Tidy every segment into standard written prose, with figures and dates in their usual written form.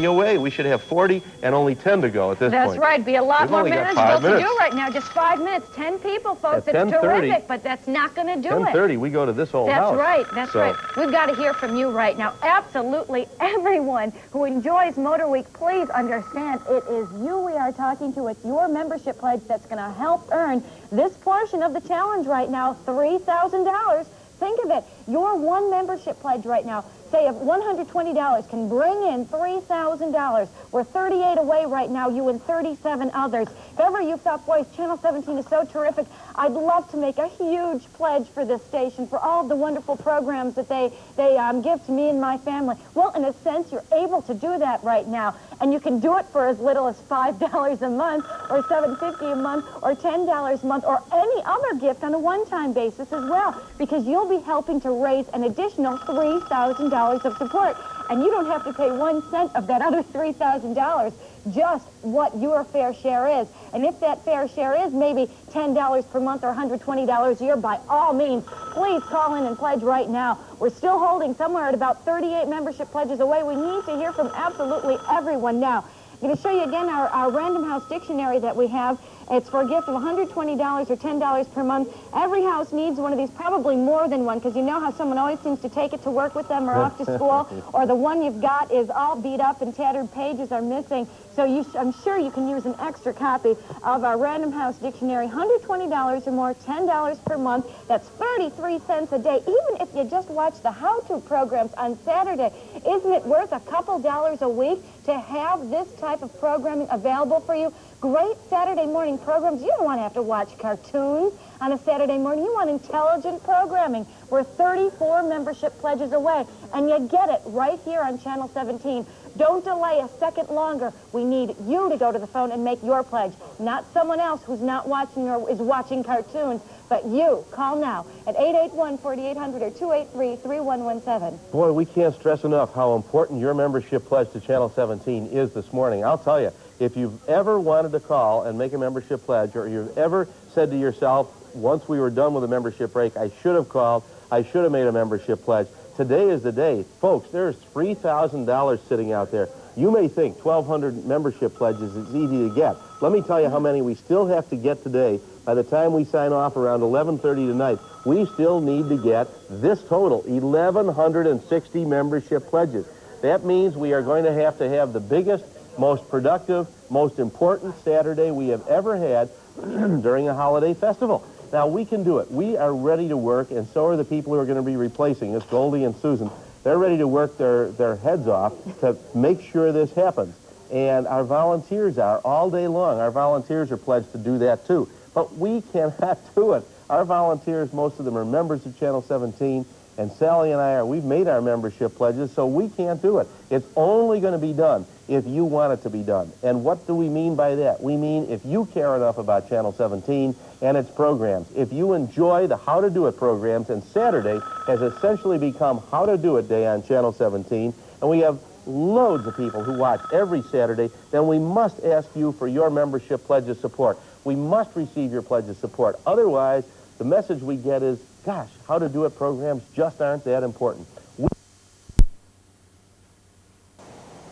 30 away. We should have 40 and only 10 to go at this point. That's right. Be a lot more manageable to do right now. Just 5 minutes. 10 people, folks. It's terrific, but that's not going to do it. 10:30, we go to this old house. That's right. That's right. We've got to hear from you right now. Absolutely everyone who enjoys Motor Week, please understand it is you we are talking to. It's your membership pledge that's going to help earn this portion of the challenge right now, $3,000. Think of it. Your one membership pledge right now, say of $120, can bring in $3,000. We're 38 away right now, you and 37 others. If ever you thought, boy, Channel 17 is so terrific, I'd love to make a huge pledge for this station, for all of the wonderful programs that they give to me and my family. Well, in a sense, you're able to do that right now. And you can do it for as little as $5 a month, or $7.50 a month, or $10 a month, or any other gift on a one-time basis as well, because you'll be helping to raise an additional $3,000 of support. And you don't have to pay 1 cent of that other $3,000, just what your fair share is. And if that fair share is maybe $10 per month or $120 a year, by all means, please call in and pledge right now. We're still holding somewhere at about 38 membership pledges away. We need to hear from absolutely everyone now. I'm going to show you again our Random House Dictionary that we have. It's for a gift of $120 or $10 per month. Every house needs one of these, probably more than one, because you know how someone always seems to take it to work with them or off to school, or the one you've got is all beat up and tattered pages are missing. So I'm sure you can use an extra copy of our Random House Dictionary. $120 or more, $10 per month. That's 33 cents a day. Even if you just watch the how-to programs on Saturday, isn't it worth a couple dollars a week to have this type of programming available for you? Great Saturday morning programs. You don't want to have to watch cartoons on a Saturday morning. You want intelligent programming. We're 34 membership pledges away, and you get it right here on Channel 17. Don't delay a second longer. We need you to go to the phone and make your pledge, not someone else who's not watching or is watching cartoons, but you. Call now at 881-4800 or 283-3117. Boy, we can't stress enough how important your membership pledge to Channel 17 is this morning. I'll tell you, if you've ever wanted to call and make a membership pledge, or you've ever said to yourself, once we were done with the membership break, I should have called, I should have made a membership pledge, today is the day. Folks, there's $3,000 sitting out there. You may think 1,200 membership pledges is easy to get. Let me tell you how many we still have to get today. By the time we sign off around 11:30 tonight, we still need to get this total, 1,160 membership pledges. That means we are going to have the biggest, most productive, most important Saturday we have ever had during a holiday festival. Now, we can do it. We are ready to work, and so are the people who are going to be replacing us, Goldie and Susan. They're ready to work their heads off to make sure this happens. And our volunteers are all day long. Our volunteers are pledged to do that, too. But we cannot do it. Our volunteers, most of them are members of Channel 17, and Sally and we've made our membership pledges, so we can't do it. It's only going to be done if you want it to be done. And what do we mean by that? We mean if you care enough about Channel 17 and its programs, if you enjoy the How to Do It programs, and Saturday has essentially become How to Do It Day on Channel 17, and we have loads of people who watch every Saturday, then we must ask you for your membership pledge of support. We must receive your pledge of support. Otherwise, the message we get is, gosh, How to Do It programs just aren't that important.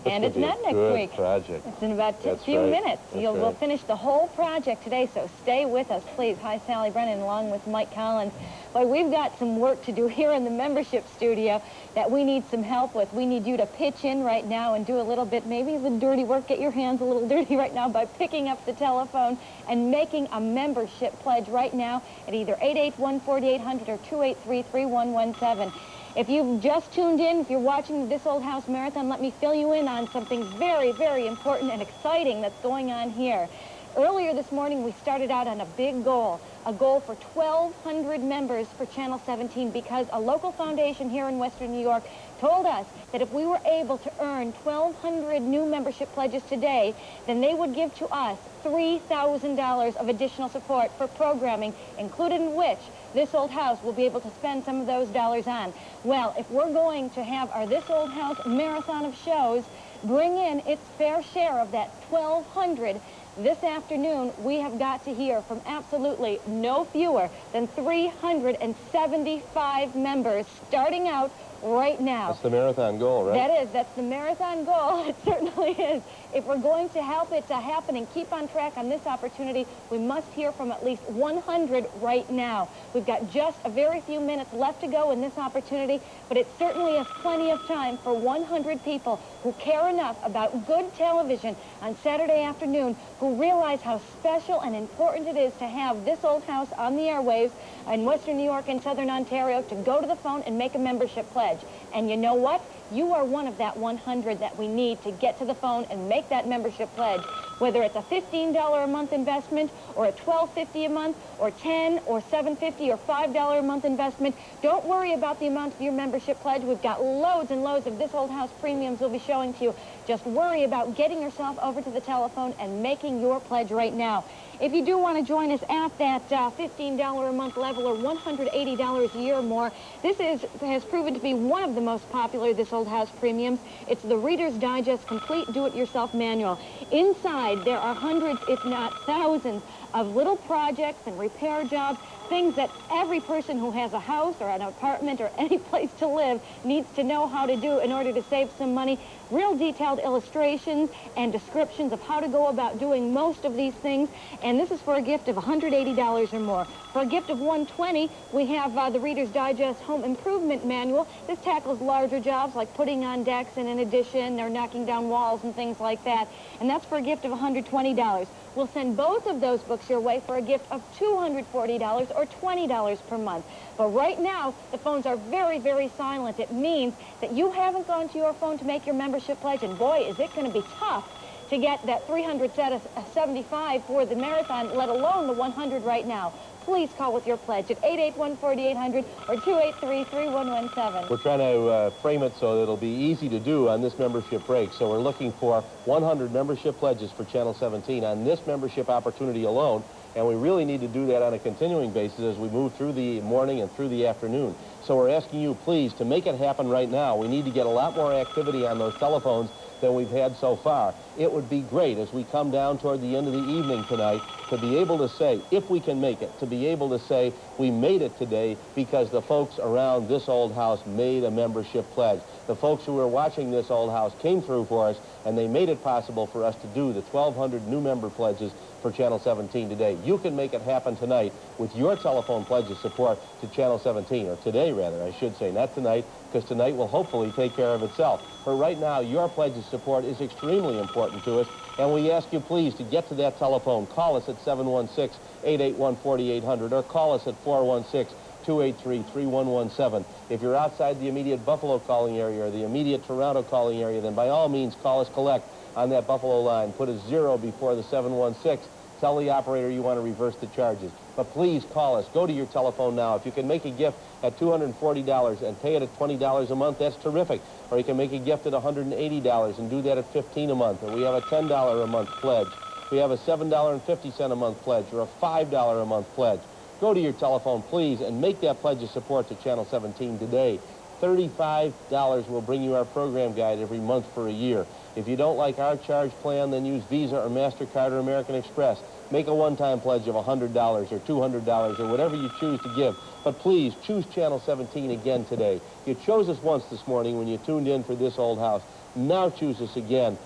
And it's not next week. Project. It's in about a few minutes. We'll finish the whole project today, so stay with us, please. Hi, Sally Brennan, along with Mike Collins. Boy, we've got some work to do here in the membership studio that we need some help with. We need you to pitch in right now and do a little bit, maybe the dirty work. Get your hands a little dirty right now by picking up the telephone and making a membership pledge right now at either 881-4800 or 283-3117. If you've just tuned in, if you're watching This Old House Marathon, let me fill you in on something very, very important and exciting that's going on here. Earlier this morning, we started out on a big goal, a goal for 1,200 members for Channel 17, because a local foundation here in Western New York told us that if we were able to earn 1,200 new membership pledges today, then they would give to us $3,000 of additional support for programming, included in which This Old House will be able to spend some of those dollars on. Well, if we're going to have our This Old House marathon of shows bring in its fair share of that 1,200, this afternoon we have got to hear from absolutely no fewer than 375 members, starting out right now. That's the marathon goal, right? That's the marathon goal. It certainly is. If we're going to help it to happen and keep on track on this opportunity, we must hear from at least 100 right now. We've got just a very few minutes left to go in this opportunity, but it certainly is plenty of time for 100 people who care enough about good television on Saturday afternoon, who realize how special and important it is to have this old house on the airwaves in Western New York and Southern Ontario, to go to the phone and make a membership pledge. And you know what? You are one of that 100 that we need to get to the phone and make that membership pledge. Whether it's a $15 a month investment, or a $12.50 a month, or $10 or $7.50 or $5 a month investment, don't worry about the amount of your membership pledge. We've got loads and loads of This Old House premiums we'll be showing to you. Just worry about getting yourself over to the telephone and making your pledge right now. If you do want to join us at that $15 a month level, or $180 a year or more, this has proven to be one of the most popular This Old House premiums. It's the Reader's Digest Complete Do-It-Yourself Manual. Inside, there are hundreds, if not thousands, of little projects and repair jobs, things that every person who has a house or an apartment or any place to live needs to know how to do in order to save some money. Real detailed illustrations and descriptions of how to go about doing most of these things. And this is for a gift of $180 or more. For a gift of $120, we have the Reader's Digest Home Improvement Manual. This tackles larger jobs like putting on decks in an addition or knocking down walls and things like that. And that's for a gift of $120. We'll send both of those books your way for a gift of $240 or $20 per month. But right now, the phones are very, very silent. It means that you haven't gone to your phone to make your membership pledge, and boy, is it going to be tough to get that 375 for the marathon, let alone the 100 right now. Please call with your pledge at 881-4800 or 283-3117. We're trying to frame it so that it'll be easy to do on this membership break. So we're looking for 100 membership pledges for Channel 17 on this membership opportunity alone. And we really need to do that on a continuing basis as we move through the morning and through the afternoon. So we're asking you, please, to make it happen right now. We need to get a lot more activity on those telephones than we've had so far. It would be great as we come down toward the end of the evening tonight to be able to say, if we can make it, to be able to say we made it today because the folks around this old house made a membership pledge. The folks who were watching this old house came through for us, and they made it possible for us to do the 1,200 new member pledges for Channel 17 today. You can make it happen tonight with your telephone pledge of support to Channel 17, or today rather, I should say, not tonight, because tonight will hopefully take care of itself. But right now, your pledge of support is extremely important to us, and we ask you please to get to that telephone. Call us at 716-881-4800, or call us at 416-283-3117. If you're outside the immediate Buffalo calling area or the immediate Toronto calling area, then by all means call us collect on that Buffalo line. Put a 0 before the 716. Tell the operator you want to reverse the charges. But please call us. Go to your telephone now. If you can make a gift at $240 and pay it at $20 a month, that's terrific. Or you can make a gift at $180 and do that at $15 a month. And we have a $10 a month pledge. We have a $7.50 a month pledge, or a $5 a month pledge. Go to your telephone, please, and make that pledge of support to Channel 17 today. $35 will bring you our program guide every month for a year. If you don't like our charge plan, then use Visa or MasterCard or American Express. Make a one-time pledge of $100 or $200 or whatever you choose to give. But please, choose Channel 17 again today. You chose us once this morning when you tuned in for This Old House. Now choose us again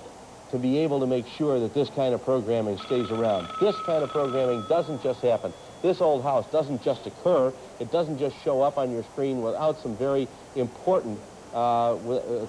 to be able to make sure that this kind of programming stays around. This kind of programming doesn't just happen. This old house doesn't just occur. It doesn't just show up on your screen without some very important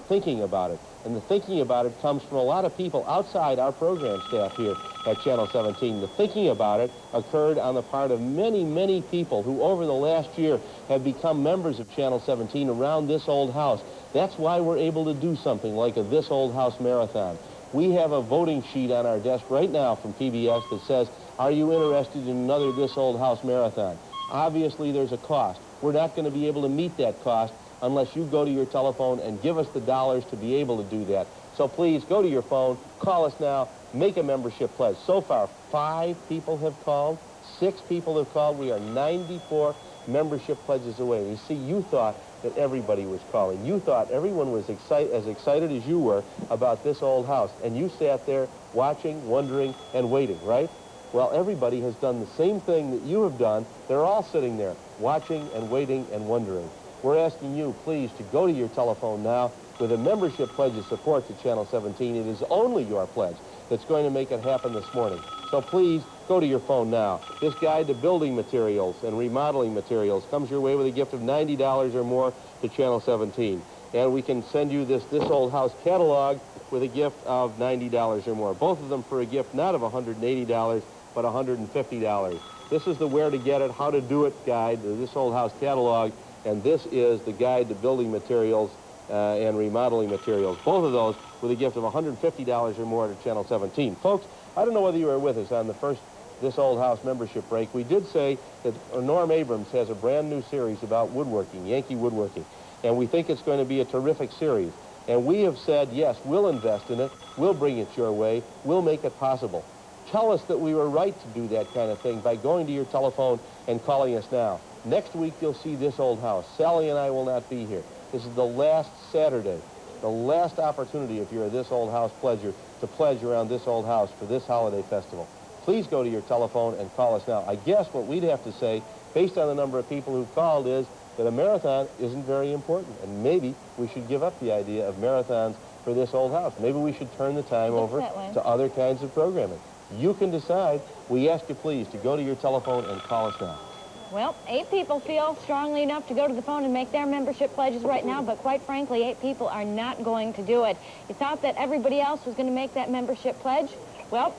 thinking about it. And the thinking about it comes from a lot of people outside our program staff here at Channel 17. The thinking about it occurred on the part of many, many people who over the last year have become members of Channel 17 around this old house. That's why we're able to do something like a This Old House Marathon. We have a voting sheet on our desk right now from PBS that says, are you interested in another This Old House Marathon? Obviously, there's a cost. We're not going to be able to meet that cost unless you go to your telephone and give us the dollars to be able to do that. So please, go to your phone, call us now, make a membership pledge. So far, 5 people have called, 6 people have called. We are 94 membership pledges away. You see, you thought that everybody was calling. You thought everyone was as excited as you were about this old house. And you sat there watching, wondering, and waiting, right? Well, everybody has done the same thing that you have done. They're all sitting there watching and waiting and wondering. We're asking you, please, to go to your telephone now with a membership pledge of support to Channel 17. It is only your pledge that's going to make it happen this morning. So please, go to your phone now. This guide to building materials and remodeling materials comes your way with a gift of $90 or more to Channel 17. And we can send you this Old House catalog with a gift of $90 or more. Both of them for a gift not of $180, but $150. This is the Where to Get It, How to Do It guide, This Old House catalog, and this is the guide to building materials and remodeling materials. Both of those with a gift of $150 or more to Channel 17. Folks, I don't know whether you were with us on the first This Old House membership break. We did say that Norm Abrams has a brand new series about woodworking, Yankee woodworking, and we think it's going to be a terrific series. And we have said, yes, we'll invest in it, we'll bring it your way, we'll make it possible. Tell us that we were right to do that kind of thing by going to your telephone and calling us now. Next week, you'll see This Old House. Sally and I will not be here. This is the last Saturday, the last opportunity, if you're a This Old House pledger, to pledge around This Old House for this holiday festival. Please go to your telephone and call us now. I guess what we'd have to say, based on the number of people who've called, is that a marathon isn't very important, and maybe we should give up the idea of marathons for This Old House. Maybe we should turn the time over to other kinds of programming. You can decide. We ask you, please, to go to your telephone and call us now. Well, 8 people feel strongly enough to go to the phone and make their membership pledges right now, but quite frankly, 8 people are not going to do it. You thought that everybody else was going to make that membership pledge? Well,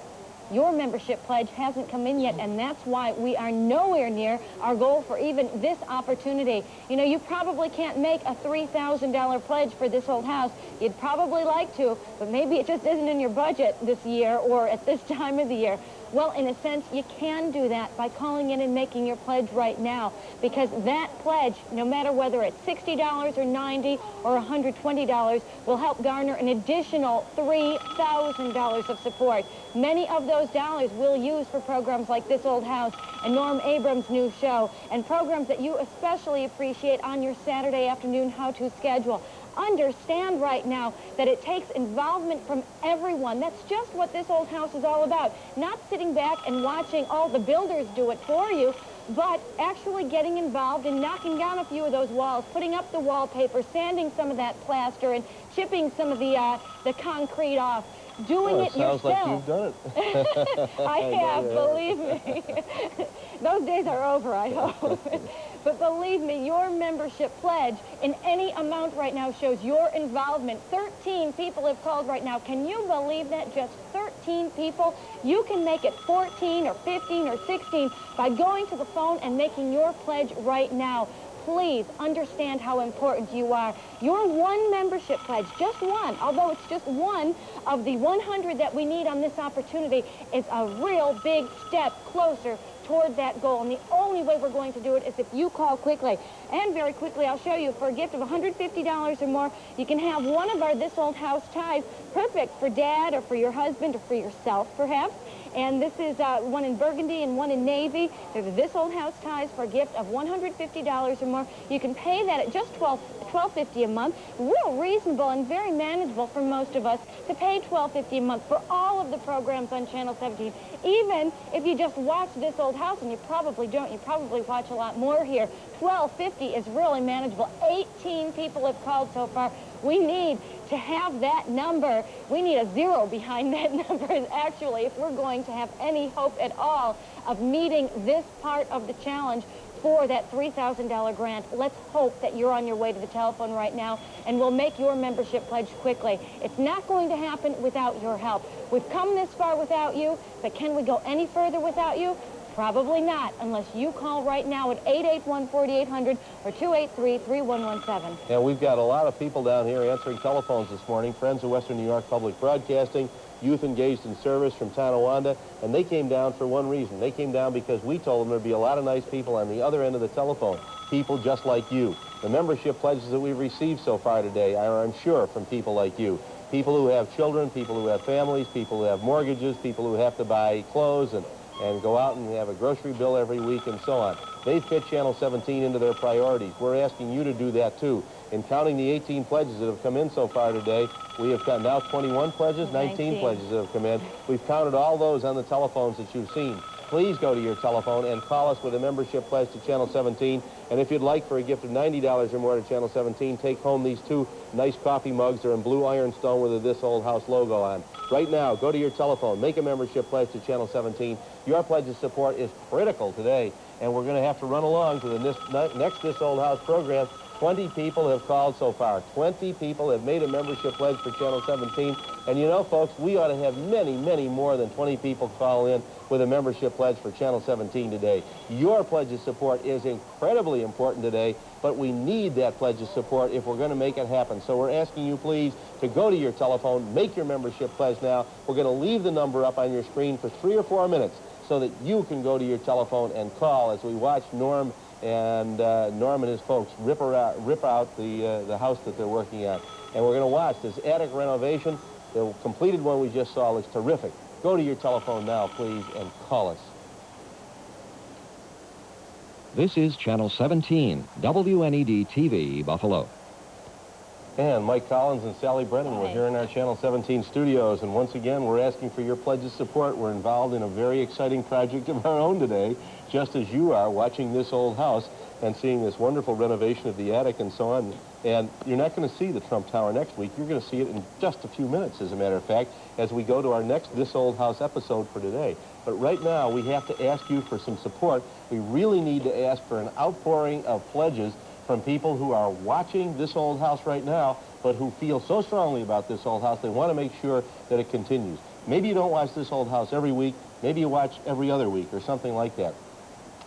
your membership pledge hasn't come in yet, and that's why we are nowhere near our goal for even this opportunity. You know, you probably can't make a $3,000 pledge for This Old House. You'd probably like to, but maybe it just isn't in your budget this year or at this time of the year. Well, in a sense, you can do that by calling in and making your pledge right now, because that pledge, no matter whether it's $60 or $90 or $120, will help garner an additional $3,000 of support. Many of those dollars we'll use for programs like This Old House and Norm Abrams' new show, and programs that you especially appreciate on your Saturday afternoon how-to schedule. Understand right now that it takes involvement from everyone. That's just what This Old House is all about. Not sitting back and watching all the builders do it for you, but actually getting involved and knocking down a few of those walls, putting up the wallpaper, sanding some of that plaster, and chipping some of the concrete off. Doing it yourself. Sounds like you've done it. I have, believe me. Those days are over, I hope. But believe me, your membership pledge in any amount right now shows your involvement. 13 people have called right now. Can you believe that? Just 13 people? You can make it 14 or 15 or 16 by going to the phone and making your pledge right now. Please understand how important you are. Your one membership pledge, just one, although it's just one of the 100 that we need on this opportunity, is a real big step closer toward that goal. And the only way we're going to do it is if you call quickly. And very quickly, I'll show you, for a gift of $150 or more, you can have one of our This Old House ties, perfect for Dad or for your husband or for yourself, perhaps. And this is one in burgundy and one in navy. They're the This Old House ties for a gift of $150 or more. You can pay that at just $12.50 a month. Real reasonable and very manageable for most of us to pay $12.50 a month for all of the programs on Channel 17. Even if you just watch This Old House, and you probably don't, you probably watch a lot more here. $12.50 is really manageable. 18 people have called so far. We need to have that number. We need a 0 behind that number, actually, if we're going to have any hope at all of meeting this part of the challenge for that $3,000 grant. Let's hope that you're on your way to the telephone right now, and we'll make your membership pledge quickly. It's not going to happen without your help. We've come this far without you, but can we go any further without you? Probably not, unless you call right now at 881-4800 or 283-3117. And we've got a lot of people down here answering telephones this morning, friends of Western New York Public Broadcasting, youth engaged in service from Tonawanda, and they came down for one reason. They came down because we told them there'd be a lot of nice people on the other end of the telephone, people just like you. The membership pledges that we've received so far today are, I'm sure, from people like you. People who have children, people who have families, people who have mortgages, people who have to buy clothes and go out and have a grocery bill every week and so on. They fit Channel 17 into their priorities. We're asking you to do that too. In counting the 18 pledges that have come in so far today, we have got now 21 pledges, 19 pledges that have come in. We've counted all those on the telephones that you've seen. Please go to your telephone and call us with a membership pledge to Channel 17. And if you'd like, for a gift of $90 or more to Channel 17, take home these 2 nice coffee mugs. They're in blue ironstone with a This Old House logo on. Right now, go to your telephone, make a membership pledge to Channel 17. Your pledge of support is critical today, and we're going to have to run along to the next This Old House program. 20 people have called so far. 20 people have made a membership pledge for Channel 17. And you know, folks, we ought to have many, many more than 20 people call in with a membership pledge for Channel 17 today. Your pledge of support is incredibly important today, but we need that pledge of support if we're going to make it happen. So we're asking you, please, to go to your telephone, make your membership pledge now. We're going to leave the number up on your screen for 3 or 4 minutes so that you can go to your telephone and call as we watch Norm and his folks rip out the house that they're working on. And we're going to watch this attic renovation. The completed one we just saw looks terrific. Go to your telephone now, please, and call us. This is Channel 17, WNED TV, Buffalo. And Mike Collins and Sally Brennan, we're here in our Channel 17 studios, and once again, we're asking for your pledge of support. We're involved in a very exciting project of our own today, just as you are, watching This Old House and seeing this wonderful renovation of the attic and so on. And you're not going to see the Trump Tower next week. You're going to see it in just a few minutes, as a matter of fact, as we go to our next This Old House episode for today. But right now, we have to ask you for some support. We really need to ask for an outpouring of pledges from people who are watching This Old House right now, but who feel so strongly about This Old House, they want to make sure that it continues. Maybe you don't watch This Old House every week. Maybe you watch every other week or something like that.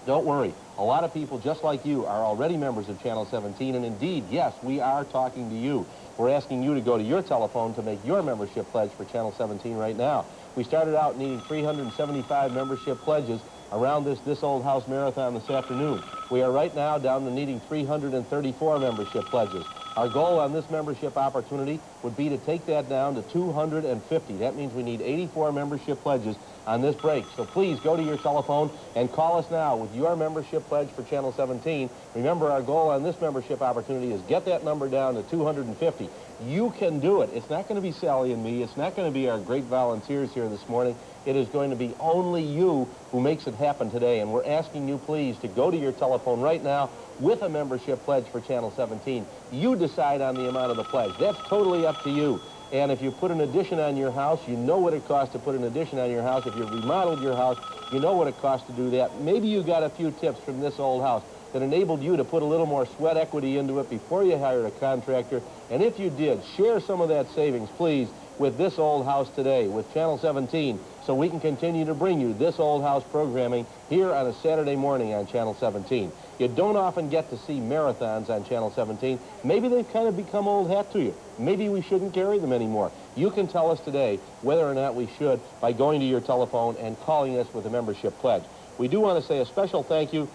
Don't worry. A lot of people just like you are already members of Channel 17, and indeed, yes, we are talking to you. We're asking you to go to your telephone to make your membership pledge for Channel 17 right now. We started out needing 375 membership pledges around this Old House Marathon this afternoon. We are right now down to needing 334 membership pledges. Our goal on this membership opportunity would be to take that down to 250. That means we need 84 membership pledges on this break. So please go to your telephone and call us now with your membership pledge for Channel 17. Remember, our goal on this membership opportunity is get that number down to 250. You can do it. It's not going to be Sally and me. It's not going to be our great volunteers here this morning. It is going to be only you who makes it happen today. And we're asking you, please, to go to your telephone right now with a membership pledge for Channel 17. You decide on the amount of the pledge. That's totally up to you. And if you put an addition on your house, you know what it costs to put an addition on your house. If you've remodeled your house, you know what it costs to do that. Maybe you got a few tips from This Old House that enabled you to put a little more sweat equity into it before you hired a contractor. And if you did, share some of that savings, please, with This Old House today, with Channel 17, so we can continue to bring you This Old House programming here on a Saturday morning on Channel 17. You don't often get to see marathons on Channel 17. Maybe they've kind of become old hat to you. Maybe we shouldn't carry them anymore. You can tell us today whether or not we should by going to your telephone and calling us with a membership pledge. We do want to say a special thank you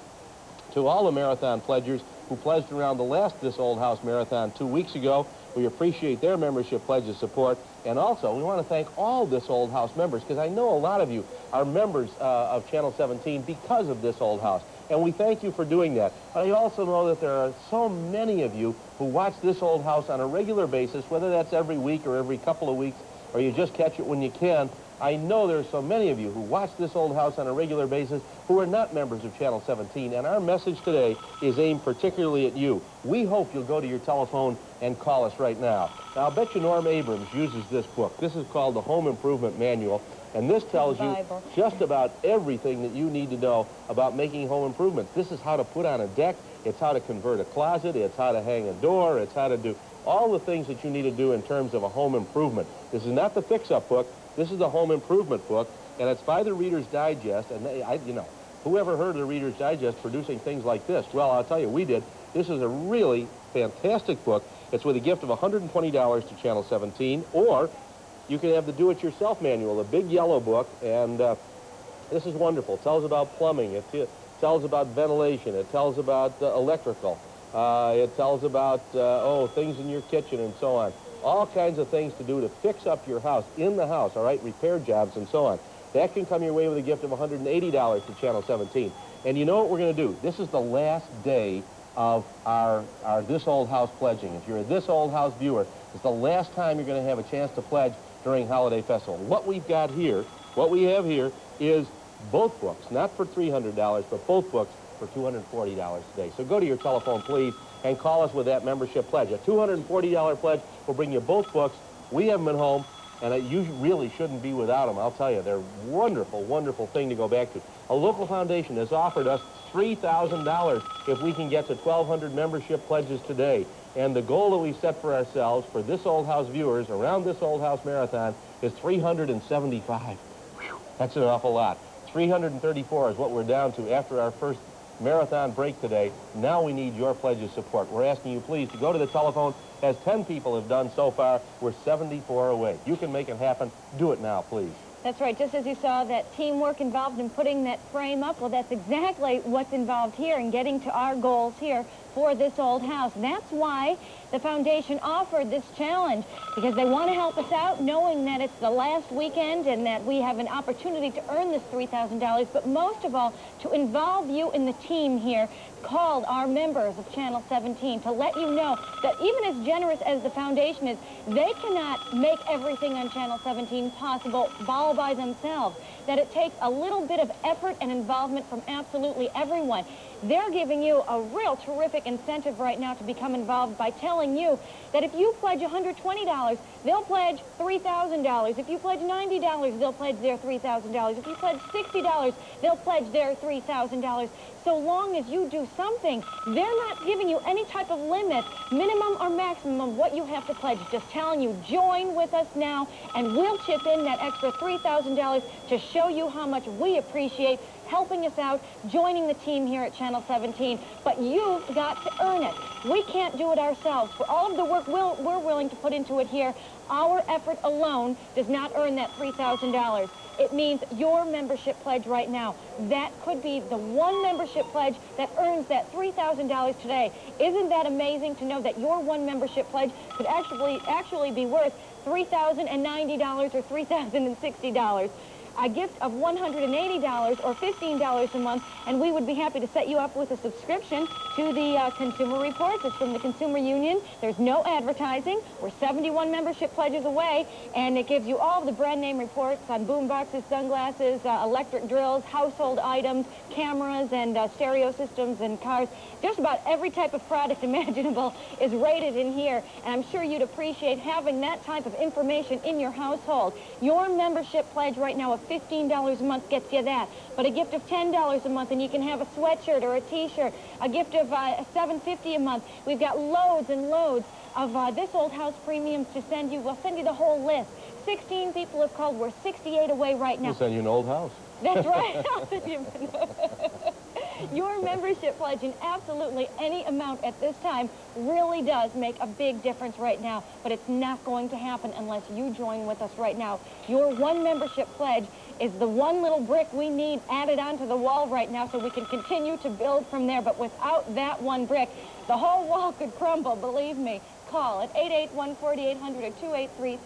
to all the marathon pledgers who pledged around the last This Old House Marathon 2 weeks ago. We appreciate their membership pledge of support. And also, we want to thank all This Old House members, because I know a lot of you are members of Channel 17 because of This Old House. And we thank you for doing that. But I also know that there are so many of you who watch This Old House on a regular basis, whether that's every week or every couple of weeks, or you just catch it when you can. I know there are so many of you who watch This Old House on a regular basis who are not members of Channel 17, and our message today is aimed particularly at you. We hope you'll go to your telephone and call us right now. Now, I'll bet you Norm Abrams uses this book. This is called the Home Improvement Manual, and this tells you just about everything that you need to know about making home improvements. This is how to put on a deck. It's how to convert a closet. It's how to hang a door. It's how to do all the things that you need to do in terms of a home improvement. This is not the fix-up book. This is the Home Improvement book, and it's by the Reader's Digest. And whoever heard of the Reader's Digest producing things like this? Well, I'll tell you, we did. This is a really fantastic book. It's with a gift of $120 to Channel 17, or you can have the Do-It-Yourself manual, a big yellow book, and this is wonderful. It tells about plumbing. It tells about ventilation. It tells about electrical. It tells about, things in your kitchen and so on. All kinds of things to do to fix up your house, in the house, all right, repair jobs and so on. That can come your way with a gift of $180 to Channel 17. And you know what we're going to do? This is the last day of our This Old House pledging. If you're a This Old House viewer, it's the last time you're going to have a chance to pledge during Holiday Festival. What we have here is both books, not for $300, but both books for $240 today. So go to your telephone, please, and call us with that membership pledge. A $240 pledge will bring you both books. We have them at home, and you really shouldn't be without them. I'll tell you, they're a wonderful, wonderful thing to go back to. A local foundation has offered us $3,000 if we can get to 1,200 membership pledges today. And the goal that we've set for ourselves for This Old House viewers around This Old House Marathon is 375. Whew, that's an awful lot. 334 is what we're down to after our first marathon break today. Now we need your pledge of support. We're asking you, please, to go to the telephone, as 10 people have done so far. We're 74 away. You can make it happen. Do it now, please. That's right. Just as you saw that teamwork involved in putting that frame up, well, that's exactly what's involved here in getting to our goals here for This Old House. That's why the foundation offered this challenge, because they want to help us out, knowing that it's the last weekend and that we have an opportunity to earn this $3,000, but most of all, to involve you in the team here, called our members of Channel 17 to let you know that even as generous as the foundation is, they cannot make everything on Channel 17 possible all by themselves, that it takes a little bit of effort and involvement from absolutely everyone. They're giving you a real terrific incentive right now to become involved by telling you that if you pledge $120, they'll pledge $3,000. If you pledge $90, they'll pledge their $3,000. If you pledge $60, they'll pledge their $3,000. So long as you do something, they're not giving you any type of limit, minimum or maximum, of what you have to pledge. Just telling you, join with us now, and we'll chip in that extra $3,000 to show you how much we appreciate helping us out, joining the team here at Channel 17. But you've got to earn it. We can't do it ourselves. For all of the work we're willing to put into it here, our effort alone does not earn that $3,000. It means your membership pledge right now. That could be the one membership pledge that earns that $3,000 today. Isn't that amazing to know that your one membership pledge could actually be worth $3,090 or $3,060? A gift of $180 or $15 a month, and we would be happy to set you up with a subscription to the Consumer Reports. It's from the Consumer Union. There's no advertising. We're 71 membership pledges away, and it gives you all of the brand name reports on boom boxes, sunglasses, electric drills, household items, cameras, and stereo systems and cars. Just about every type of product imaginable is rated in here, and I'm sure you'd appreciate having that type of information in your household. Your membership pledge right now of $15 a month gets you that, but a gift of $10 a month and you can have a sweatshirt or a t-shirt, a gift of $7.50 a month. We've got loads and loads of This Old House premiums to send you. We'll send you the whole list. 16 people have called. We're 68 away right now. We'll send you an old house. That's right. Your membership pledge in absolutely any amount at this time really does make a big difference right now, but it's not going to happen unless you join with us right now. Your one membership pledge is the one little brick we need added onto the wall right now so we can continue to build from there, but without that one brick, the whole wall could crumble, believe me. Call at 881-4800 or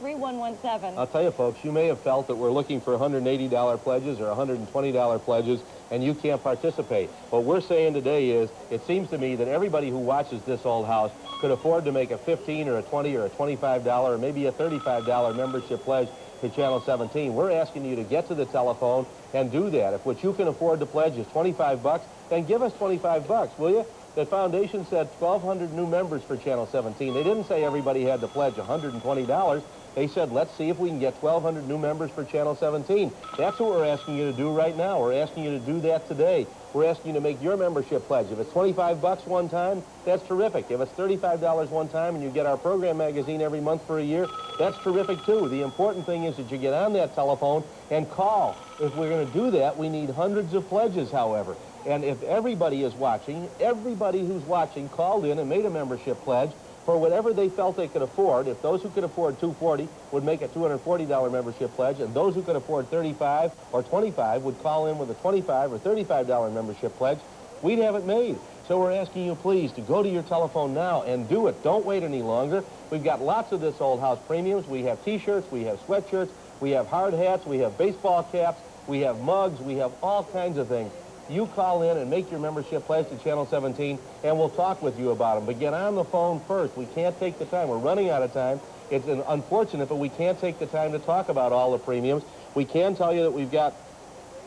283-3117. I'll tell you, folks, you may have felt that we're looking for $180 pledges or $120 pledges, and you can't participate. What we're saying today is, it seems to me that everybody who watches This Old House could afford to make a $15 or a $20 or a $25 or maybe a $35 membership pledge to Channel 17. We're asking you to get to the telephone and do that. If what you can afford to pledge is $25, then give us $25, will you? The foundation said 1,200 new members for Channel 17. They didn't say everybody had to pledge $120. They said, let's see if we can get 1,200 new members for Channel 17. That's what we're asking you to do right now. We're asking you to do that today. We're asking you to make your membership pledge. If it's $25 one time, that's terrific. If it's $35 one time and you get our program magazine every month for a year, that's terrific too. The important thing is that you get on that telephone and call. If we're going to do that, we need hundreds of pledges, however. And if everybody is watching, everybody who's watching called in and made a membership pledge for whatever they felt they could afford. If those who could afford $240 would make a $240 membership pledge, and those who could afford $35 or $25 would call in with a $25 or $35 membership pledge, we'd have it made. So we're asking you, please, to go to your telephone now and do it. Don't wait any longer. We've got lots of This Old House premiums. We have T-shirts, we have sweatshirts, we have hard hats, we have baseball caps, we have mugs, we have all kinds of things. You call in and make your membership pledge to Channel 17, and we'll talk with you about them. But get on the phone first. We can't take the time. We're running out of time. It's unfortunate, but we can't take the time to talk about all the premiums. We can tell you that we've got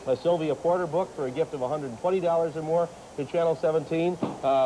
a Sylvia Porter book for a gift of $120 or more to Channel 17.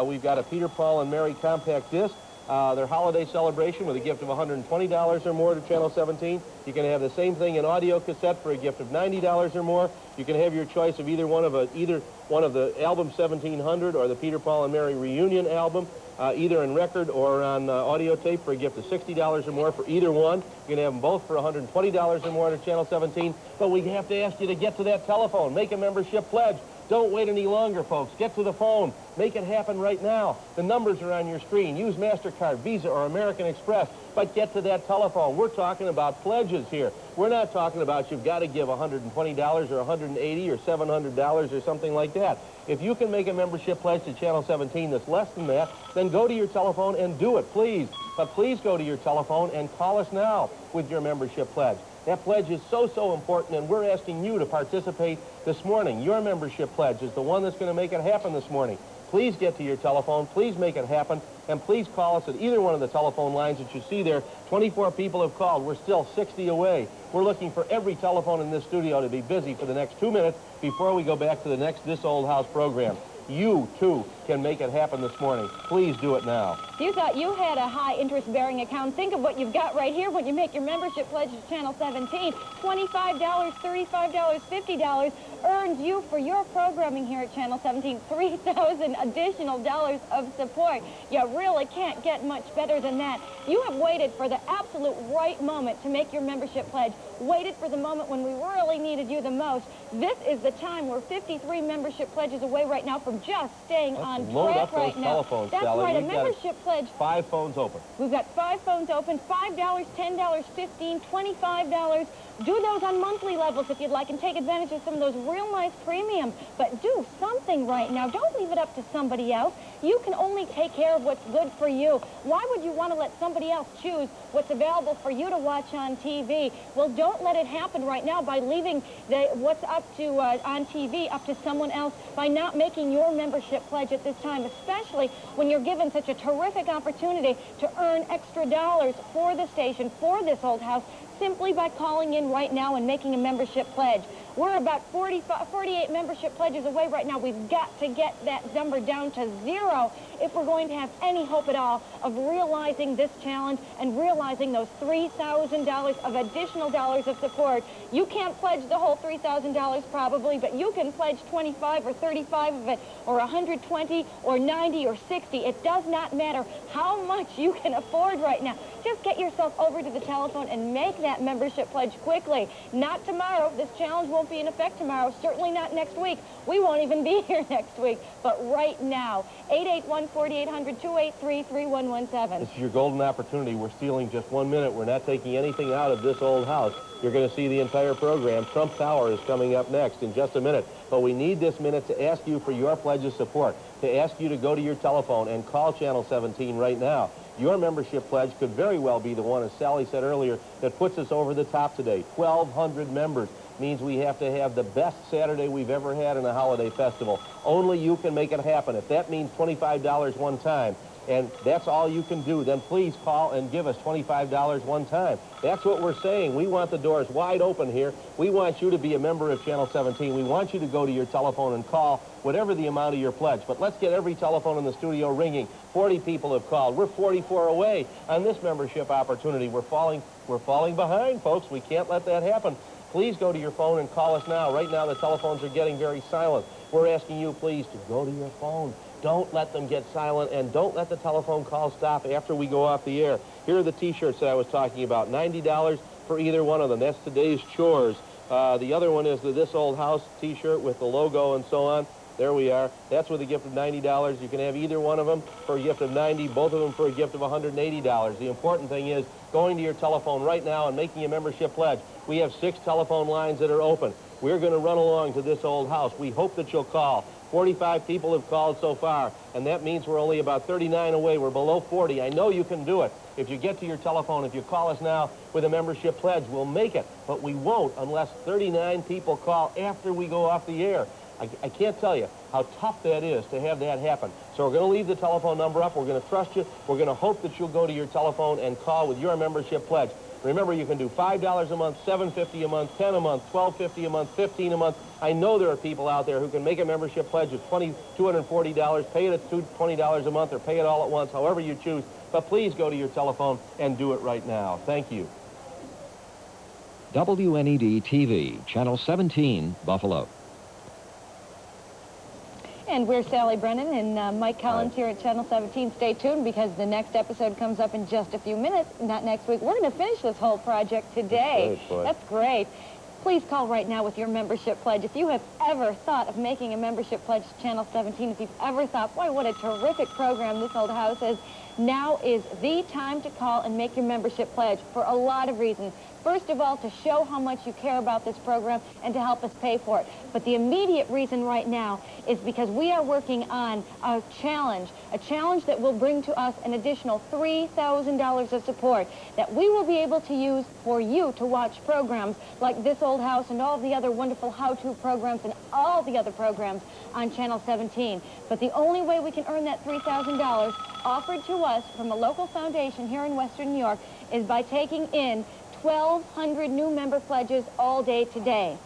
We've got a Peter, Paul, and Mary compact disc, their holiday celebration with a gift of $120 or more to Channel 17. You can have the same thing in audio cassette for a gift of $90 or more. You can have your choice of either one of the album 1700 or the Peter, Paul, and Mary reunion album, either in record or on audio tape for a gift of $60 or more for either one. You can have them both for $120 or more to Channel 17. But we have to ask you to get to that telephone. Make a membership pledge. Don't wait any longer, folks. Get to the phone. Make it happen right now. The numbers are on your screen. Use MasterCard, Visa, or American Express, but get to that telephone. We're talking about pledges here. We're not talking about you've got to give $120 or $180 or $700 or something like that. If you can make a membership pledge to Channel 17 that's less than that, then go to your telephone and do it, please. But please go to your telephone and call us now with your membership pledge. That pledge is so important, and we're asking you to participate this morning. Your membership pledge is the one that's going to make it happen this morning. Please get to your telephone. Please make it happen. And please call us at either one of the telephone lines that you see there. 24 people have called. We're still 60 away. We're looking for every telephone in this studio to be busy for the next 2 minutes before we go back to the next This Old House program. You, too, can make it happen this morning. Please do it now. You thought you had a high interest-bearing account. Think of what you've got right here when you make your membership pledge to Channel 17. $25, $35, $50 earns you for your programming here at Channel 17 $3,000 additional dollars of support. You really can't get much better than that. You have waited for the absolute right moment to make your membership pledge. Waited for the moment when we really needed you the most. This is the time. We're 53 membership pledges away right now from just staying on track right now. That's right, a membership pledge. 5 phones open. We've got 5 phones open, $5, $10, $15, $25. Do those on monthly levels if you'd like and take advantage of some of those real nice premiums. But do something right now. Don't leave it up to somebody else. You can only take care of what's good for you. Why would you want to let somebody else choose what's available for you to watch on TV? Well, don't let it happen right now by leaving what's up to on TV up to someone else, by not making your membership pledge at this time, especially when you're given such a terrific opportunity to earn extra dollars for the station, for this old house, simply by calling in right now and making a membership pledge. We're about 48 membership pledges away right now. We've got to get that number down to 0 if we're going to have any hope at all of realizing this challenge and realizing those $3,000 of additional dollars of support. You can't pledge the whole $3,000 probably, but you can pledge 25 or 35 of it, or 120 or 90 or 60. It does not matter how much you can afford right now. Just get yourself over to the telephone and make that membership pledge quickly. Not tomorrow. This challenge won't be in effect tomorrow. Certainly not next week. We won't even be here next week. But right now, 881-4800-283-3117. This is your golden opportunity. We're stealing just 1 minute. We're not taking anything out of this old house. You're going to see the entire program. Trump Tower is coming up next in just a minute. But we need this minute to ask you for your pledge of support, to ask you to go to your telephone and call Channel 17 right now. Your membership pledge could very well be the one, as Sally said earlier, that puts us over the top today. 1,200 members means we have to have the best Saturday we've ever had in a holiday festival. Only you can make it happen. If that means $25 one time, and that's all you can do, then please call and give us $25 one time. That's what we're saying. We want the doors wide open here. We want you to be a member of Channel 17. We want you to go to your telephone and call whatever the amount of your pledge. But let's get every telephone in the studio ringing. 40 people have called. We're 44 away on this membership opportunity. We're falling behind, folks. We can't let that happen. Please go to your phone and call us now. Right now, the telephones are getting very silent. We're asking you, please, to go to your phone. Don't let them get silent, and don't let the telephone call stop after we go off the air. Here are the T-shirts that I was talking about. $90 for either one of them. That's today's chores. The other one is the This Old House T-shirt with the logo and so on. There we are. That's with a gift of $90. You can have either one of them for a gift of $90, both of them for a gift of $180. The important thing is going to your telephone right now and making a membership pledge. We have 6 telephone lines that are open. We're going to run along to This Old House. We hope that you'll call. 45 people have called so far, and that means we're only about 39 away. We're below 40. I know you can do it. If you get to your telephone, if you call us now with a membership pledge, we'll make it. But we won't unless 39 people call after we go off the air. I can't tell you how tough that is to have that happen. So we're going to leave the telephone number up. We're going to trust you. We're going to hope that you'll go to your telephone and call with your membership pledge. Remember, you can do $5 a month, $7.50 a month, $10 a month, $12.50 a month, $15 a month. I know there are people out there who can make a membership pledge of $240, pay it at $20 a month, or pay it all at once, however you choose. But please go to your telephone and do it right now. Thank you. WNED TV, Channel 17, Buffalo. And we're Sally Brennan and Mike Collins here at Channel 17. Stay tuned because the next episode comes up in just a few minutes, not next week. We're going to finish this whole project today. That's great. Please call right now with your membership pledge. If you have ever thought of making a membership pledge to Channel 17, if you've ever thought, boy, what a terrific program this old house is, now is the time to call and make your membership pledge for a lot of reasons. First of all, to show how much you care about this program and to help us pay for it. But the immediate reason right now is because we are working on a challenge that will bring to us an additional $3,000 of support that we will be able to use for you to watch programs like This Old House and all the other wonderful how-to programs and all the other programs on Channel 17. But the only way we can earn that $3,000 offered to us from a local foundation here in Western New York is by taking in 1,200 new member pledges all day today.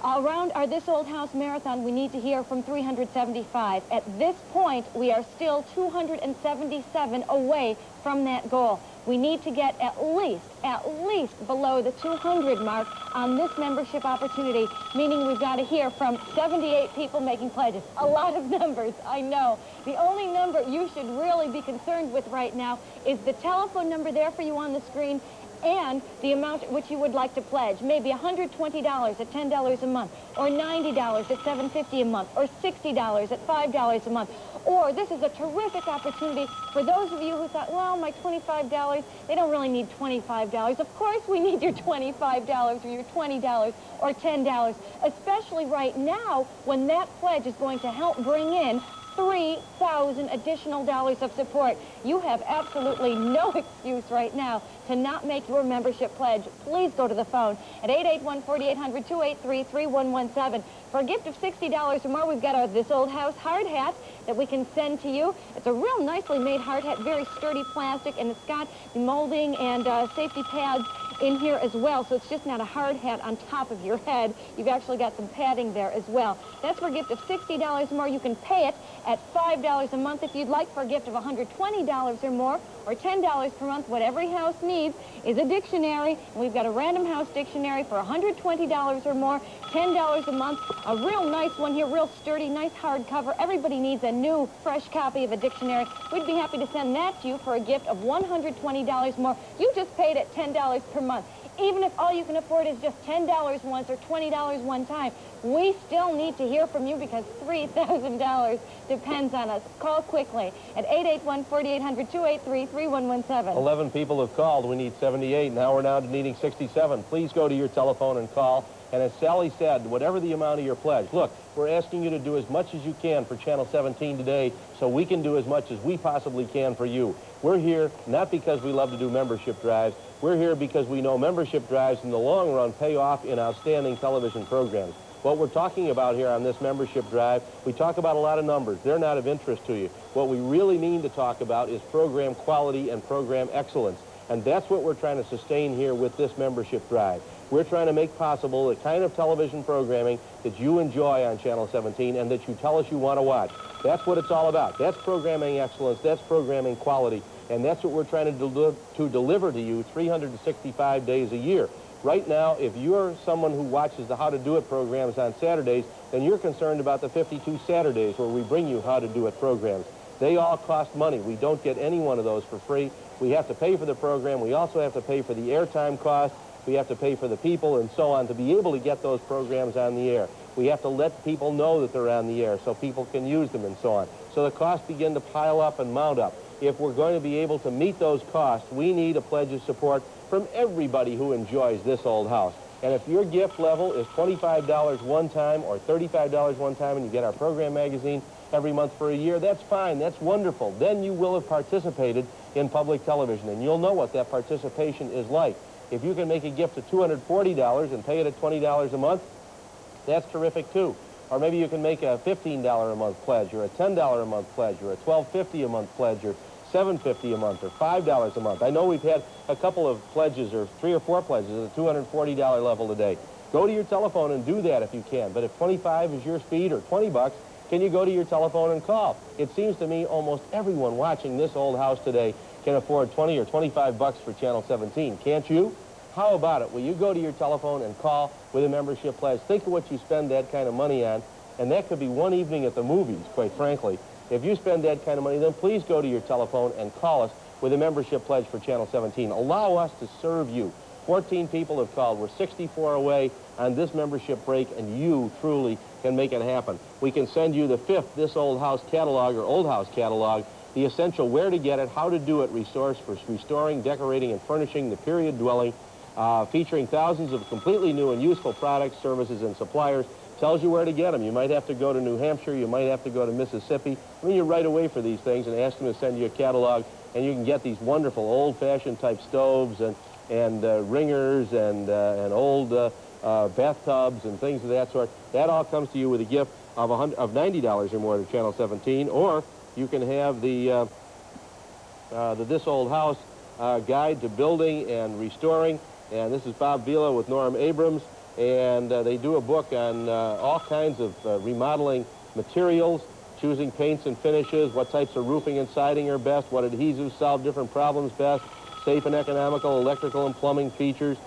Around our This Old House Marathon, we need to hear from 375. At this point, we are still 277 away from that goal. We need to get at least below the 200 mark on this membership opportunity, meaning we've got to hear from 78 people making pledges. A lot of numbers, I know. The only number you should really be concerned with right now is the telephone number there for you on the screen and the amount at which you would like to pledge. Maybe $120 at $10 a month, or $90 at $7.50 a month, or $60 at $5 a month. Or this is a terrific opportunity for those of you who thought, well, my $25, they don't really need $25. Of course we need your $25 or your $20 or $10, especially right now when that pledge is going to help bring in $3,000 additional dollars of support. You have absolutely no excuse right now to not make your membership pledge. Please go to the phone at 881-4800, 283-3117. For a gift of $60 or more, we've got our This Old House hard hat that we can send to you. It's a real nicely made hard hat, very sturdy plastic, and it's got the molding and safety pads in here as well, so it's just not a hard hat on top of your head. You've actually got some padding there as well. That's for a gift of $60 or more. You can pay it at $5 a month if you'd like. For a gift of $120 or more, or $10 per month. What every house needs is a dictionary, and we've got a Random House dictionary for $120 or more, $10 a month. A real nice one here, real sturdy, nice hardcover. Everybody needs a new, fresh copy of a dictionary. We'd be happy to send that to you for a gift of $120 more. You just paid it $10 per month. Even if all you can afford is just $10 once or $20 one time, we still need to hear from you because $3,000 depends on us. Call quickly at 881-4800, 283-3117. 11 people have called. We need 78. Now we're down to needing 67. Please go to your telephone and call. And as Sally said, whatever the amount of your pledge, look, we're asking you to do as much as you can for Channel 17 today so we can do as much as we possibly can for you. We're here not because we love to do membership drives. We're here because we know membership drives in the long run pay off in outstanding television programs. What we're talking about here on this membership drive, we talk about a lot of numbers. They're not of interest to you. What we really mean to talk about is program quality and program excellence. And that's what we're trying to sustain here with this membership drive. We're trying to make possible the kind of television programming that you enjoy on Channel 17 and that you tell us you want to watch. That's what it's all about. That's programming excellence. That's programming quality. And that's what we're trying to deliver to you 365 days a year. Right now, if you're someone who watches the How to Do It programs on Saturdays, then you're concerned about the 52 Saturdays where we bring you How to Do It programs. They all cost money. We don't get any one of those for free. We have to pay for the program. We also have to pay for the airtime cost. We have to pay for the people and so on to be able to get those programs on the air. We have to let people know that they're on the air so people can use them and so on. So the costs begin to pile up and mount up. If we're going to be able to meet those costs, we need a pledge of support from everybody who enjoys This Old House. And if your gift level is $25 one time or $35 one time and you get our program magazine every month for a year, that's fine. That's wonderful. Then you will have participated in public television, and you'll know what that participation is like. If you can make a gift of $240 and pay it at $20 a month, that's terrific too. Or maybe you can make a $15 a month pledge, or a $10 a month pledge, or a $12.50 a month pledge, or $7.50 a month, or $5 a month. I know we've had a couple of pledges, or 3 or 4 pledges at the $240 level today. Go to your telephone and do that if you can. But if 25 is your speed, or 20 bucks, can you go to your telephone and call? It seems to me almost everyone watching this old house today can afford 20 or 25 bucks for Channel 17. Can't you? How about it? Will you go to your telephone and call with a membership pledge? Think of what you spend that kind of money on, and that could be one evening at the movies, quite frankly. If you spend that kind of money, then please go to your telephone and call us with a membership pledge for Channel 17. Allow us to serve you. 14 people have called. We're 64 away on this membership break, and you truly can make it happen. We can send you the 5th This Old House catalog, or Old House catalog, the essential where to get it, how to do it resource for restoring, decorating, and furnishing the period dwelling, featuring thousands of completely new and useful products, services, and suppliers. Tells you where to get them. You might have to go to New Hampshire. You might have to go to Mississippi. I mean, you right away for these things and ask them to send you a catalog, and you can get these wonderful old-fashioned type stoves and ringers and old bathtubs and things of that sort. That all comes to you with a gift of $90 or more to Channel 17, or you can have the This Old House Guide to Building and Restoring. And this is Bob Vila with Norm Abrams, and they do a book on all kinds of remodeling materials, choosing paints and finishes, what types of roofing and siding are best, what adhesives solve different problems best, safe and economical electrical and plumbing features,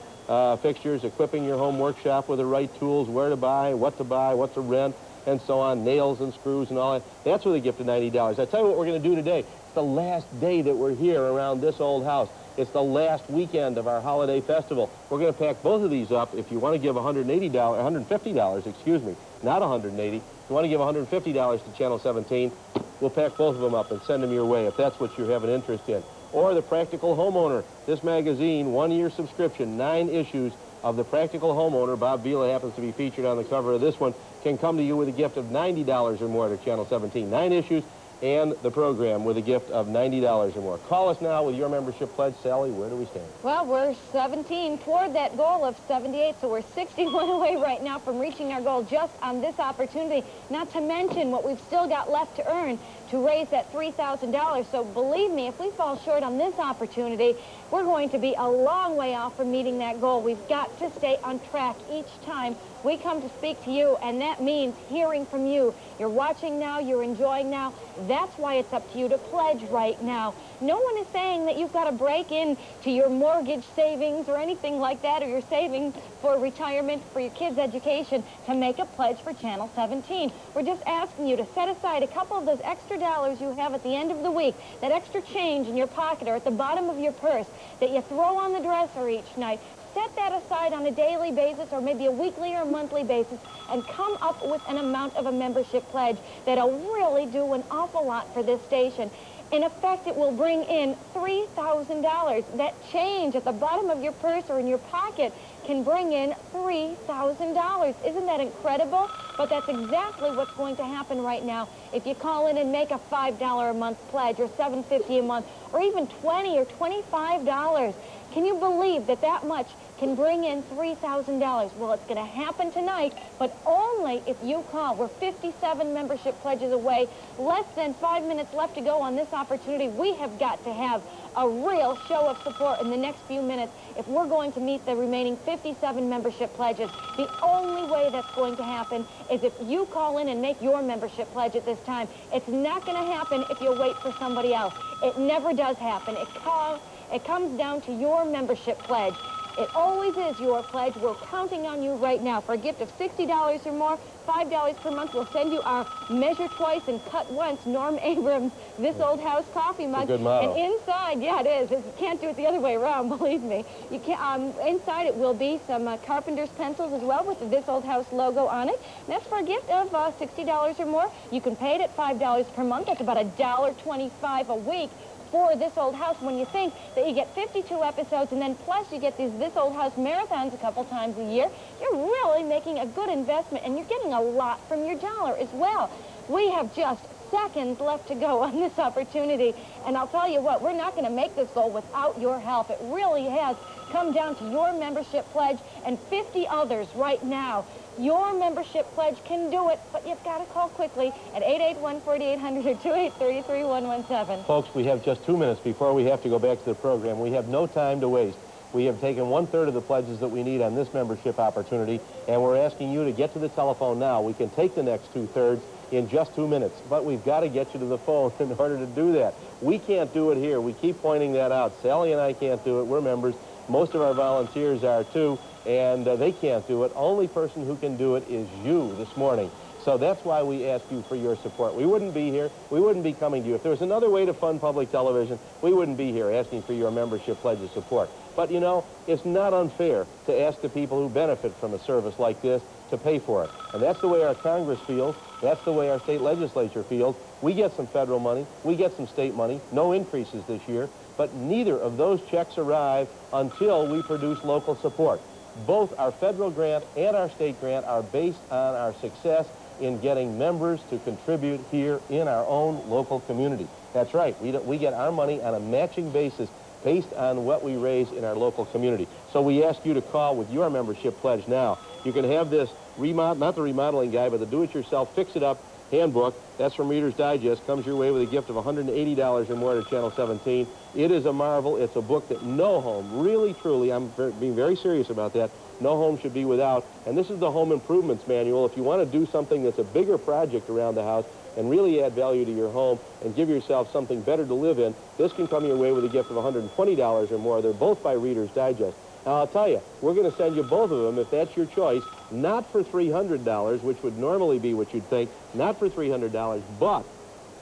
fixtures, equipping your home workshop with the right tools, where to buy, what to rent, and so on, nails and screws and all that. That's with a gift of $90. I tell you what we're going to do today. It's the last day that we're here around this old house. It's the last weekend of our holiday festival. We're going to pack both of these up. If you want to give $150, excuse me, not $180. If you want to give $150 to Channel 17, we'll pack both of them up and send them your way if that's what you have an interest in. Or The Practical Homeowner. This magazine, 1-year subscription, 9 issues of The Practical Homeowner. Bob Vila happens to be featured on the cover of this one. Can come to you with a gift of $90 or more to Channel 17. 9 issues and the program with a gift of $90 or more. Call us now with your membership pledge. Sally, where do we stand? Well, we're 17 toward that goal of 78, so we're 61 away right now from reaching our goal just on this opportunity, not to mention what we've still got left to earn to raise that $3,000. So believe me, if we fall short on this opportunity, we're going to be a long way off from meeting that goal. We've got to stay on track each time we come to speak to you, and that means hearing from you. You're watching now, you're enjoying now. That's why it's up to you to pledge right now. No one is saying that you've got to break into your mortgage savings or anything like that, or your savings for retirement, for your kids' education, to make a pledge for Channel 17. We're just asking you to set aside a couple of those extra dollars you have at the end of the week, that extra change in your pocket or at the bottom of your purse that you throw on the dresser each night. Set that aside on a daily basis or maybe a weekly or monthly basis and come up with an amount of a membership pledge that'll really do an awful lot for this station. In effect, it will bring in $3,000. That change at the bottom of your purse or in your pocket can bring in $3,000. Isn't that incredible? But that's exactly what's going to happen right now. If you call in and make a $5 a month pledge or $7.50 a month or even $20 or $25, can you believe that that much can bring in $3,000? Well, it's going to happen tonight, but only if you call. We're 57 membership pledges away. Less than 5 minutes left to go on this opportunity. We have got to have a real show of support in the next few minutes if we're going to meet the remaining 57 membership pledges. The only way that's going to happen is if you call in and make your membership pledge at this time. It's not going to happen if you wait for somebody else. It never does happen. It comes down to your membership pledge. It always is your pledge. We're counting on you right now. For a gift of $60 or more, $5 per month, we'll send you our Measure Twice and Cut Once Norm Abrams This Old House coffee mug. Good model. And inside, yeah, it is. You can't do it the other way around, believe me. You can't. Inside it will be some carpenter's pencils as well with the This Old House logo on it. And that's for a gift of $60 or more. You can pay it at $5 per month. That's about $1.25 a week for This Old House, when you think that you get 52 episodes and then plus you get these This Old House marathons a couple times a year, you're really making a good investment, and you're getting a lot from your dollar as well. We have just seconds left to go on this opportunity, and I'll tell you what, we're not going to make this goal without your help. It really has come down to your membership pledge and 50 others right now. Your membership pledge can do it, but you've got to call quickly at 881-4800 or 283-3117. Folks, we have just 2 minutes before we have to go back to the program. We have no time to waste. We have taken 1/3 of the pledges that we need on this membership opportunity, and we're asking you to get to the telephone now. We can take the next 2/3 in just 2 minutes, but we've got to get you to the phone in order to do that. We can't do it here. We keep pointing that out. Sally and I can't do it. We're members. Most of our volunteers are too, and they can't do it. Only person who can do it is you this morning. So that's why we ask you for your support. We wouldn't be here. We wouldn't be coming to you. If there was another way to fund public television, we wouldn't be here asking for your membership pledge of support. But, you know, it's not unfair to ask the people who benefit from a service like this to pay for it. And that's the way our Congress feels. That's the way our state legislature feels. We get some federal money. We get some state money. No increases this year. But neither of those checks arrive until we produce local support. Both our federal grant and our state grant are based on our success in getting members to contribute here in our own local community. That's right. We get our money on a matching basis based on what we raise in our local community. So we ask you to call with your membership pledge now. You can have this not the remodeling guide, but the do-it-yourself, fix-it-up handbook. That's from Reader's Digest. Comes your way with a gift of $180 or more to Channel 17. It is a marvel. It's a book that no home, really, truly, I'm being very serious about that, no home should be without. And this is the home improvements manual. If you want to do something that's a bigger project around the house and really add value to your home and give yourself something better to live in, this can come your way with a gift of $120 or more. They're both by Reader's Digest. Now, I'll tell you, we're going to send you both of them, if that's your choice, not for $300, which would normally be what you'd think, not for $300,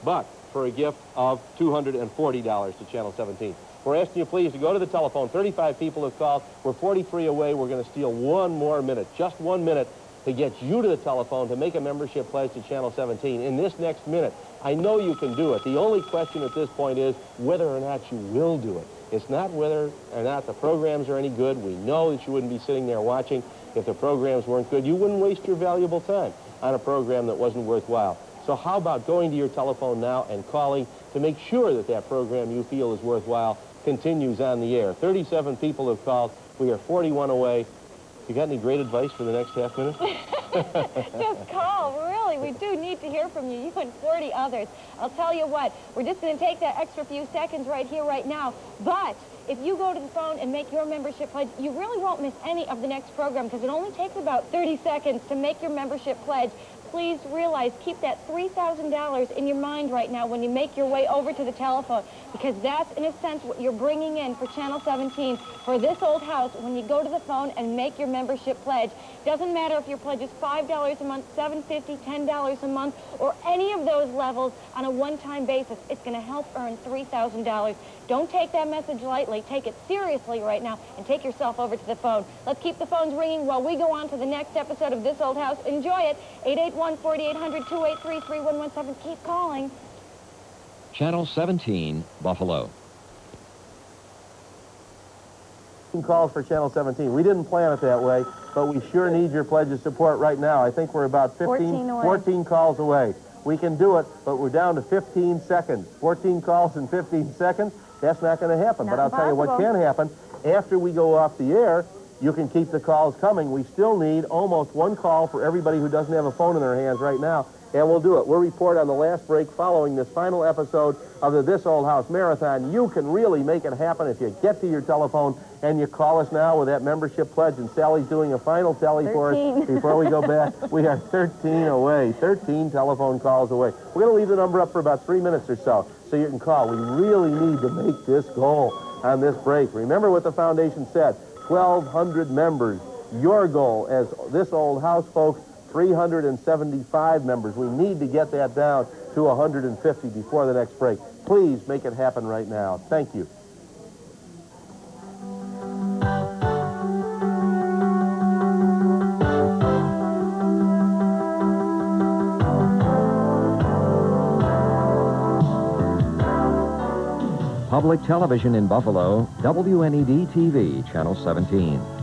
but for a gift of $240 to Channel 17. We're asking you, please, to go to the telephone. 35 people have called. We're 43 away. We're going to steal 1 more minute, just 1 minute, to get you to the telephone to make a membership pledge to Channel 17 in this next minute. I know you can do it. The only question at this point is whether or not you will do it. It's not whether or not the programs are any good. We know that you wouldn't be sitting there watching if the programs weren't good. You wouldn't waste your valuable time on a program that wasn't worthwhile. So how about going to your telephone now and calling to make sure that that program you feel is worthwhile continues on the air. 37 people have called. We are 41 away. You got any great advice for the next half minute? Just call, really. We do need to hear from you, you and 40 others. I'll tell you what, we're just going to take that extra few seconds right here, right now. But if you go to the phone and make your membership pledge, you really won't miss any of the next program because it only takes about 30 seconds to make your membership pledge. Please realize, keep that $3,000 in your mind right now when you make your way over to the telephone, because that's, in a sense, what you're bringing in for Channel 17 for this old house when you go to the phone and make your membership pledge. Doesn't matter if your pledge is $5 a month, $7.50, $10 a month, or any of those levels on a one-time basis. It's going to help earn $3,000. Don't take that message lightly. Take it seriously right now and take yourself over to the phone. Let's keep the phones ringing while we go on to the next episode of This Old House. Enjoy it. 881-4800, 283-3117. Keep calling. Channel 17, Buffalo. Calls for Channel 17. We didn't plan it that way, but we sure need your pledge of support right now. I think we're about 14 calls away. We can do it, but we're down to 15 seconds. 14 calls in 15 seconds, that's not going to happen. But I'll tell you what can happen. After we go off the air, you can keep the calls coming. We still need almost 1 call for everybody who doesn't have a phone in their hands right now, and we'll do it. We'll report on the last break following this final episode of the This Old House Marathon. You can really make it happen if you get to your telephone and you call us now with that membership pledge, and Sally's doing a final tally for us before we go back. We are 13 away, 13 telephone calls away. We're going to leave the number up for about 3 minutes or so you can call. We really need to make this goal on this break. Remember what the foundation said, 1,200 members. Your goal as This Old House folks, 375 members. We need to get that down to 150 before the next break. Please make it happen right now. Thank you. Public television in Buffalo, WNED TV, Channel 17.